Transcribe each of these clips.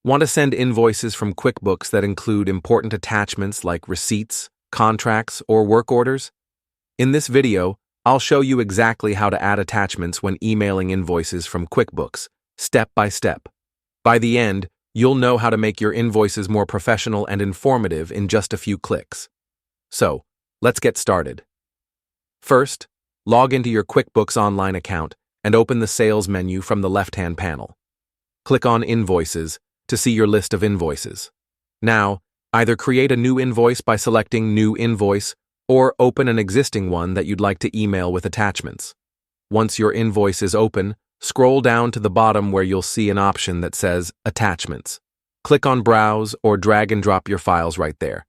Want to send invoices from QuickBooks that include important attachments like receipts, contracts, or work orders? In this video, I'll show you exactly how to add attachments when emailing invoices from QuickBooks, step by step. By the end, you'll know how to make your invoices more professional and informative in just a few clicks. So, let's get started. First, log into your QuickBooks Online account and open the Sales menu from the left-hand panel. Click on Invoices to see your list of invoices. Now, either create a new invoice by selecting New Invoice or open an existing one that you'd like to email with attachments. Once your invoice is open, scroll down to the bottom where you'll see an option that says Attachments. Click on Browse or drag and drop your files right there.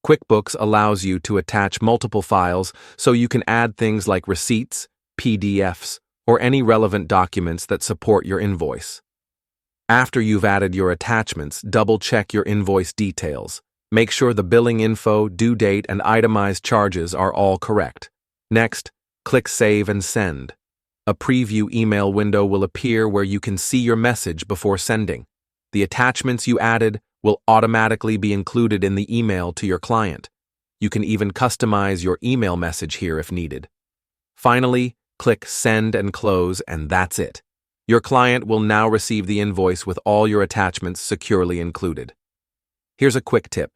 QuickBooks allows you to attach multiple files so you can add things like receipts, PDFs, or any relevant documents that support your invoice. After you've added your attachments, double-check your invoice details. Make sure the billing info, due date, and itemized charges are all correct. Next, click Save and Send. A preview email window will appear where you can see your message before sending. The attachments you added will automatically be included in the email to your client. You can even customize your email message here if needed. Finally, click Send and Close, and that's it. Your client will now receive the invoice with all your attachments securely included. Here's a quick tip.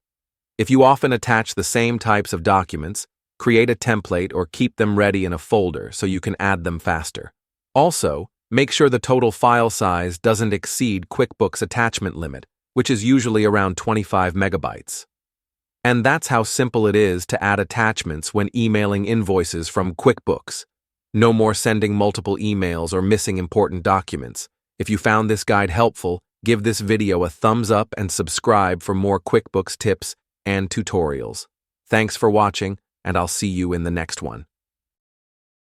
If you often attach the same types of documents, create a template or keep them ready in a folder so you can add them faster. Also, make sure the total file size doesn't exceed QuickBooks attachment limit, which is usually around 25 megabytes. And that's how simple it is to add attachments when emailing invoices from QuickBooks. No more sending multiple emails or missing important documents. If you found this guide helpful, give this video a thumbs up and subscribe for more QuickBooks tips and tutorials. Thanks for watching, and I'll see you in the next one.